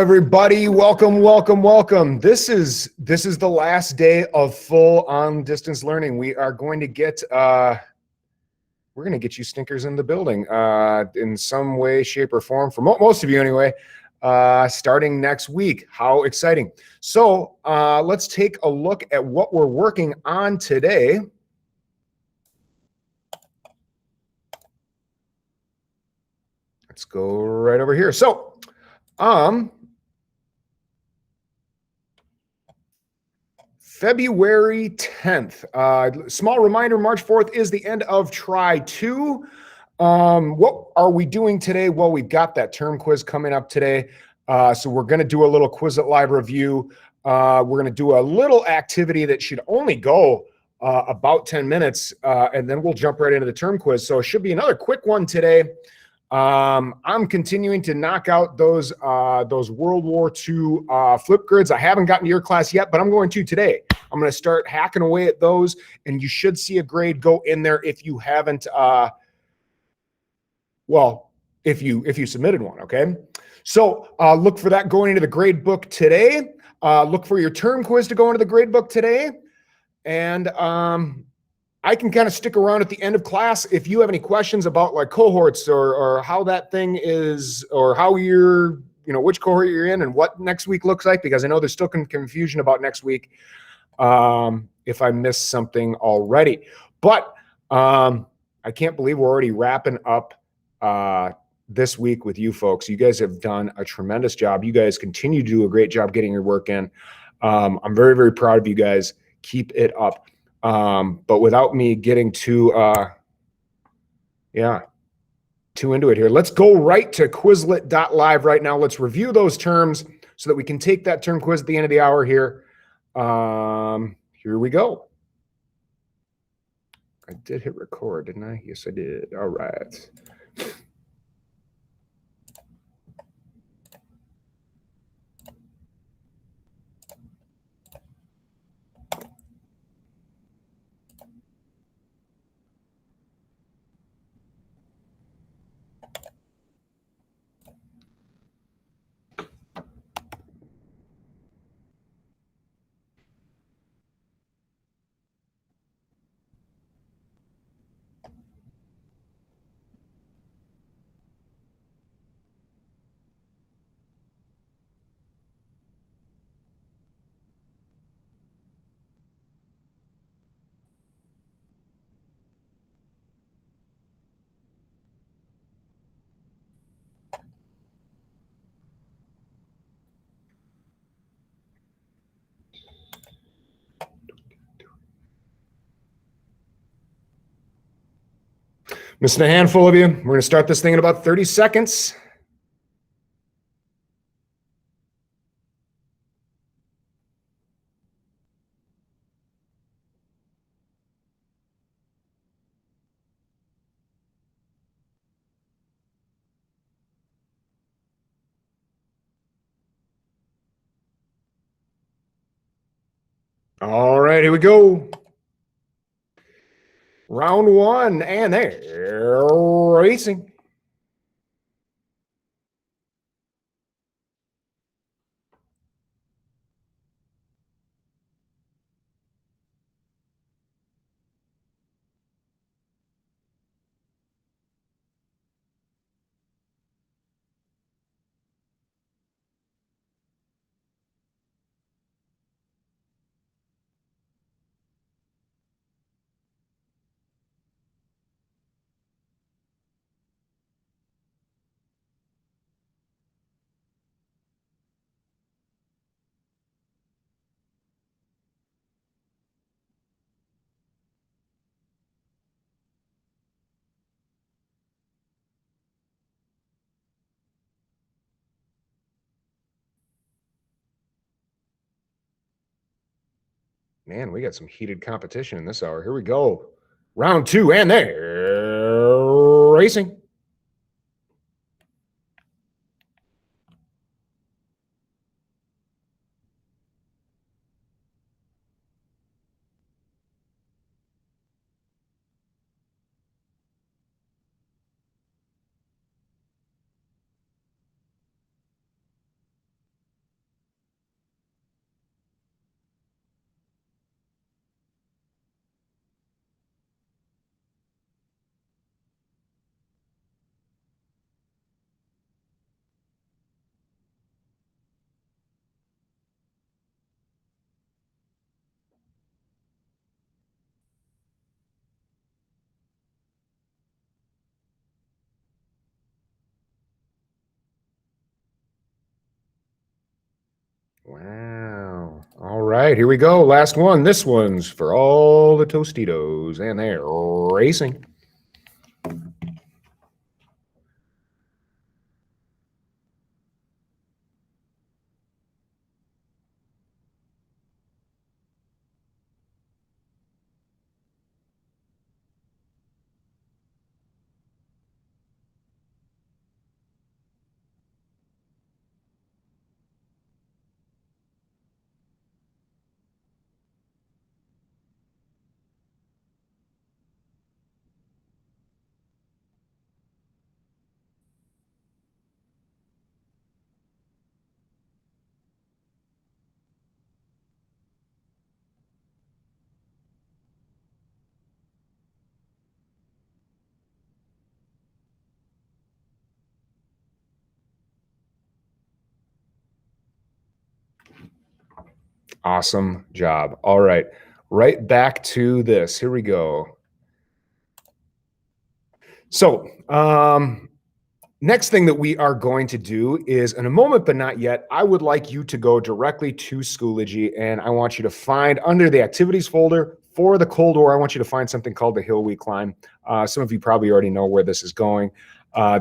Everybody, welcome. This is the last day of full on distance learning. We are going to get we're going to get you stinkers in the building in some way, shape, or form for most of you anyway. Starting next week. How exciting! So let's take a look at what we're working on today. Let's go right over here. So February 10th. Small reminder, March 4th is the end of Try 2. What are we doing today? Well, we've got that term quiz coming up today. So we're going to do a little Quizlet Live review. We're going to do a little activity that should only go about 10 minutes, and then we'll jump right into the term quiz. So it should be another quick one today. I'm continuing to knock out those World War II flip grids. I haven't gotten to your class yet, but I'm going to today. I'm going to start hacking away at those, and you should see a grade go in there if you haven't. Well, if you submitted one, okay. So look for that going into the grade book today. Look for your term quiz to go into the grade book today, and I can kind of stick around at the end of class if you have any questions about like cohorts or how that thing is, or how you're, which cohort you're in and what next week looks like, because I know there's still confusion about next week if I missed something already. But I can't believe we're already wrapping up this week with you folks. You guys have done a tremendous job. You guys continue to do a great job getting your work in. I'm very, very proud of you guys. Keep it up. But without me getting too into it here, let's go right to Quizlet.live right now. Let's review those terms so that we can take that term quiz at the end of the hour here. Here we go. I did hit record, didn't I? Yes, I did. All right. Missing a handful of you. We're going to start this thing in about 30 seconds. All right, here we go. Round one, and they're racing. Man, we got some heated competition in this hour. Here we go. Round two, and they're racing. Wow. All right, here we go. Last one. This one's for all the Tostitos, and they're racing. Awesome job. All right, right back to this. Here we go. So, next thing that we are going to do is, in a moment but not yet, I would like you to go directly to Schoology, and I want you to find under the activities folder for the Cold War, I want you to find something called the Hill We Climb. Some of you probably already know where this is going.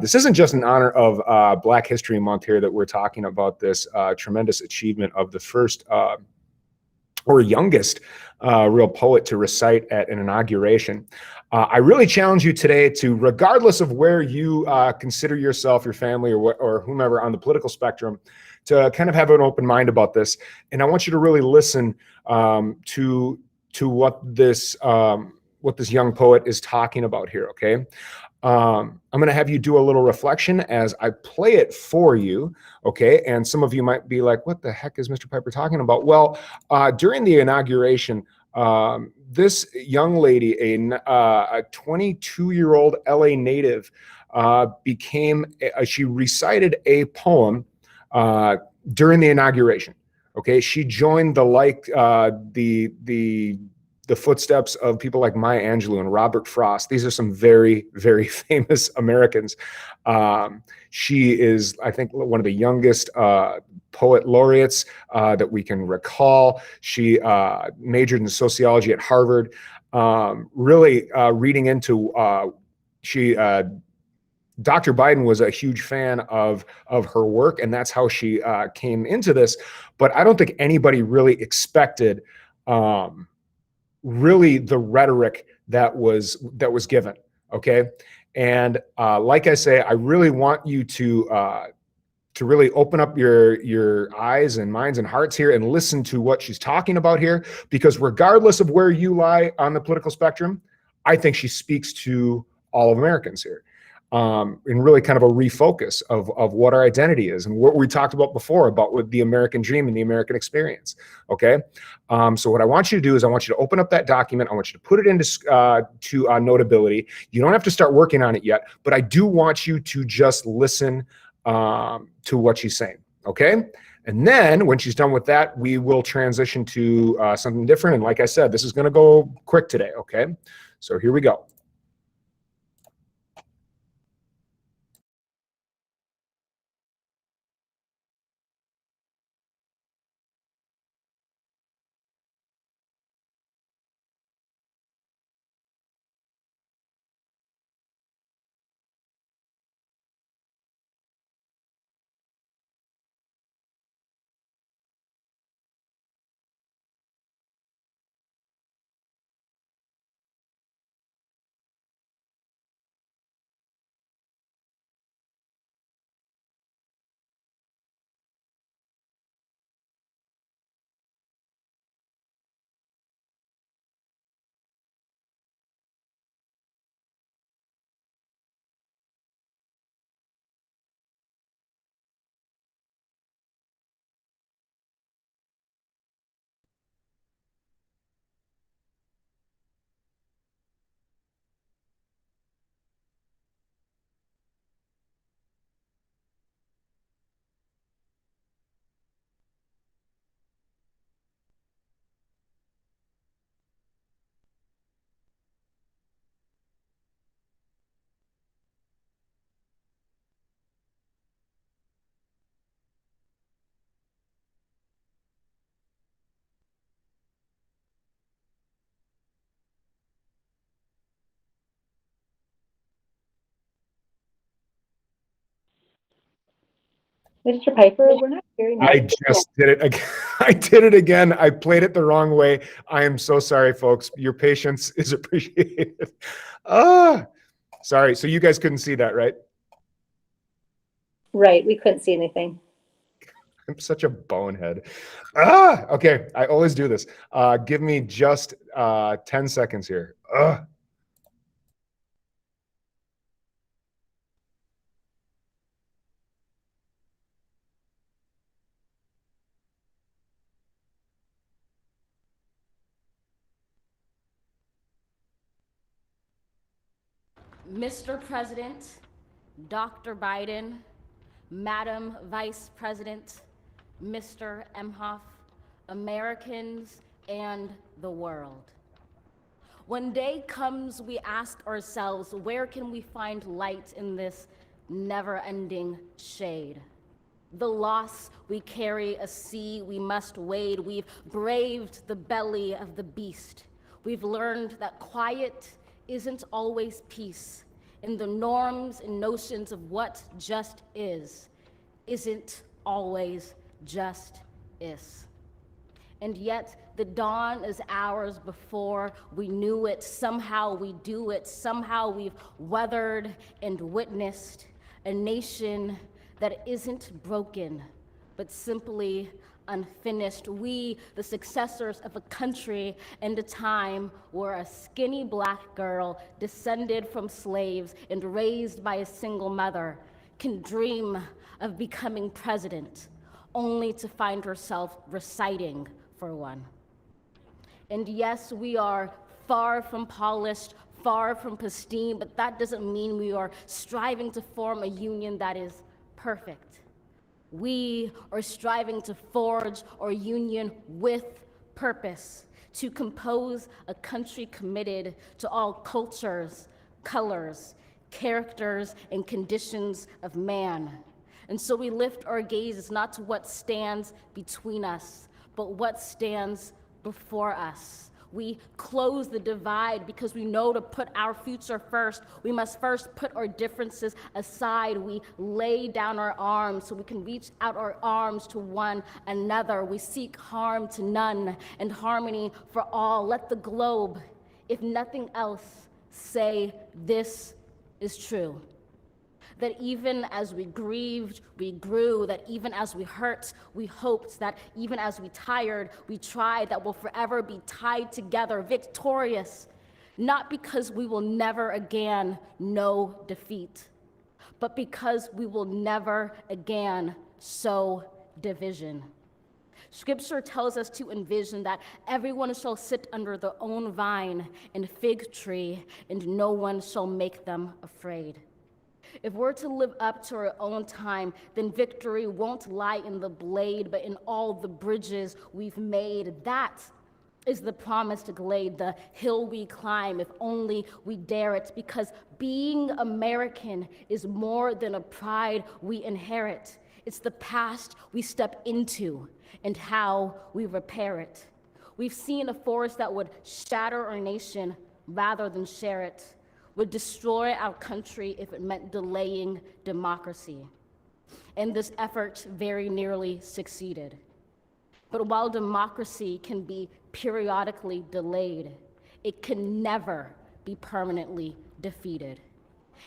This isn't just in honor of Black History Month here that we're talking about this tremendous achievement of the first or youngest real poet to recite at an inauguration. I really challenge you today to, regardless of where you consider yourself, your family, or whomever on the political spectrum, to kind of have an open mind about this. And I want you to really listen to what this young poet is talking about here. Okay. I'm going to have you do a little reflection as I play it for you. Okay. And some of you might be like, what the heck is Mr. Pieper talking about? Well, during the inauguration, this young lady, a 22-year-old LA native, she recited a poem during the inauguration. Okay. She joined the footsteps of people like Maya Angelou and Robert Frost. These are some very, very famous Americans. She is, I think, one of the youngest poet laureates that we can recall. She majored in sociology at Harvard. Really reading into Dr. Biden was a huge fan of her work, and that's how she came into this. But I don't think anybody really expected really the rhetoric that was given. Okay. And like I say, I really want you to really open up your eyes and minds and hearts here and listen to what she's talking about here, because regardless of where you lie on the political spectrum, I think she speaks to all of Americans here. And really kind of a refocus of what our identity is and what we talked about before about with the American dream and the American experience. Okay. So what I want you to do is I want you to open up that document. I want you to put it into Notability. You don't have to start working on it yet, but I do want you to just listen to what she's saying. Okay. And then when she's done with that, we will transition to something different. And like I said, this is going to go quick today. Okay. So here we go. Mr. Pieper, we're not hearing I you. just did it again. I did it again. I played it the wrong way. I am so sorry, folks. Your patience is appreciated. Sorry. So you guys couldn't see that, right? Right, we couldn't see anything. I'm such a bonehead. Okay. I always do this. Give me just 10 seconds here. Mr. President, Dr. Biden, Madam Vice President, Mr. Emhoff, Americans, and the world. When day comes, we ask ourselves, where can we find light in this never-ending shade? The loss we carry, a sea we must wade. We've braved the belly of the beast. We've learned that quiet isn't always peace, and the norms and notions of what just isn't always just is. And yet the dawn is ours before we knew it. Somehow we do it. Somehow we've weathered and witnessed a nation that isn't broken, but simply unfinished. We, the successors of a country and a time where a skinny black girl descended from slaves and raised by a single mother can dream of becoming president, only to find herself reciting for one. And yes, we are far from polished, far from pristine, but that doesn't mean we are striving to form a union that is perfect. We are striving to forge our union with purpose, to compose a country committed to all cultures, colors, characters, and conditions of man. And so we lift our gazes not to what stands between us, but what stands before us. We close the divide because we know to put our future first, we must first put our differences aside. We lay down our arms so we can reach out our arms to one another. We seek harm to none and harmony for all. Let the globe, if nothing else, say this is true. That even as we grieved, we grew, that even as we hurt, we hoped, that even as we tired, we tried, that we'll forever be tied together, victorious, not because we will never again know defeat, but because we will never again sow division. Scripture tells us to envision that everyone shall sit under their own vine and fig tree, and no one shall make them afraid. If we're to live up to our own time, then victory won't lie in the blade, but in all the bridges we've made. That is the promised glade, the hill we climb, if only we dare it, because being American is more than a pride we inherit. It's the past we step into and how we repair it. We've seen a force that would shatter our nation rather than share it, would destroy our country if it meant delaying democracy. And this effort very nearly succeeded. But while democracy can be periodically delayed, it can never be permanently defeated.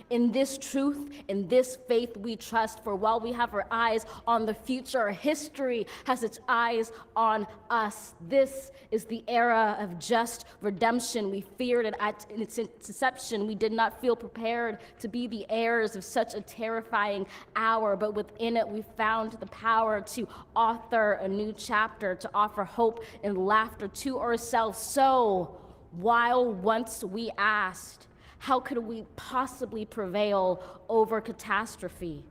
In this truth, in this faith we trust, for while we have our eyes on the future, history has its eyes on us. This is the era of just redemption. We feared it at its inception. We did not feel prepared to be the heirs of such a terrifying hour, but within it we found the power to author a new chapter, to offer hope and laughter to ourselves. So, while once we asked, how could we possibly prevail over catastrophe?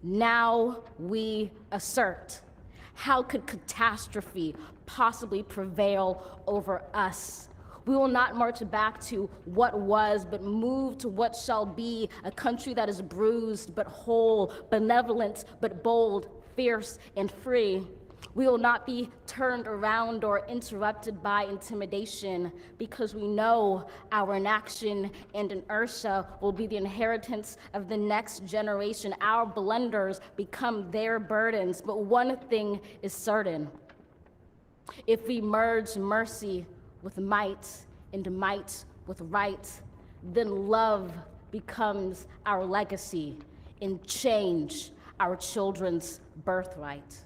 Now we assert, how could catastrophe possibly prevail over us? We will not march back to what was, but move to what shall be, a country that is bruised but whole, benevolent but bold, fierce and free. We will not be turned around or interrupted by intimidation because we know our inaction and inertia will be the inheritance of the next generation. Our blunders become their burdens, but one thing is certain. If we merge mercy with might and might with right, then love becomes our legacy and change our children's birthright.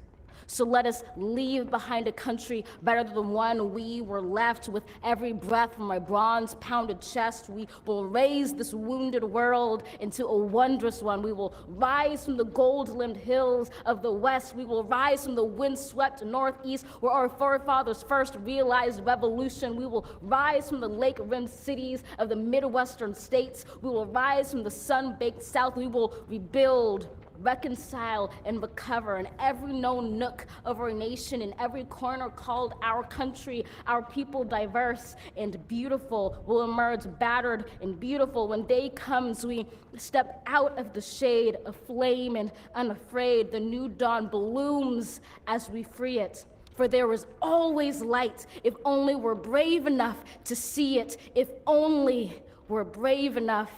So let us leave behind a country better than the one we were left. With every breath from my bronze-pounded chest, we will raise this wounded world into a wondrous one. We will rise from the gold-limbed hills of the west. We will rise from the wind-swept northeast, where our forefathers first realized revolution. We will rise from the lake-rimmed cities of the Midwestern states. We will rise from the sun-baked south. We will rebuild, reconcile, and recover in every known nook of our nation, in every corner called our country. Our people, diverse and beautiful, will emerge battered and beautiful. When day comes, we step out of the shade, aflame and unafraid. The new dawn blooms as we free it. For there is always light, if only we're brave enough to see it, if only we're brave enough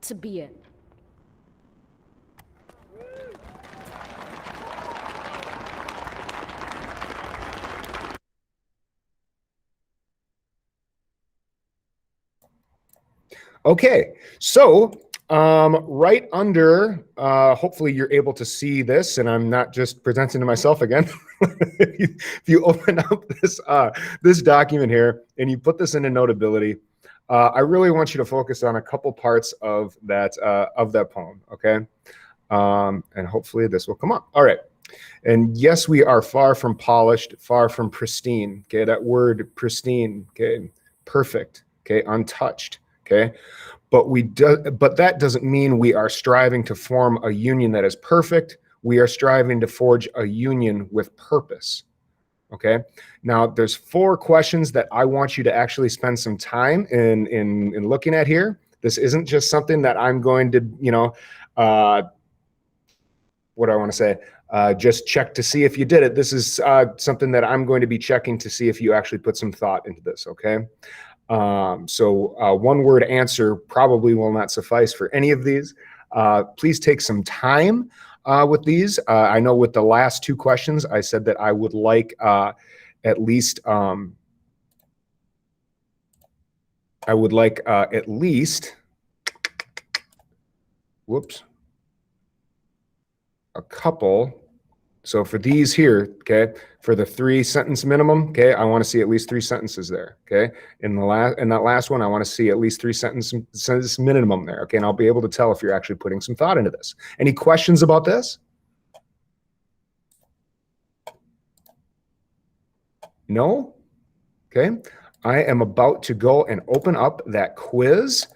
to be it. Okay, so right under, hopefully you're able to see this, and I'm not just presenting to myself again. If you open up this document here and you put this into Notability, I really want you to focus on a couple parts of that poem, okay? And hopefully this will come up. All right. And yes, we are far from polished, far from pristine. Okay, that word pristine. Okay, perfect. Okay, untouched. Okay, but that doesn't mean we are striving to form a union that is perfect. We are striving to forge a union with purpose. Okay, now there's 4 questions that I want you to actually spend some time in looking at here. This isn't just something that I'm going to, what do I want to say? Just check to see if you did it. This is something that I'm going to be checking to see if you actually put some thought into this, okay? So one-word answer probably will not suffice for any of these. Please take some time with these. I know with the last 2 questions, I said that I would like at least whoops, a couple. So for these here, okay, for the 3-sentence minimum, okay, I want to see at least 3 sentences there, okay? In that last one, I want to see at least 3 sentences minimum there, okay? And I'll be able to tell if you're actually putting some thought into this. Any questions about this? No? Okay. I am about to go and open up that quiz.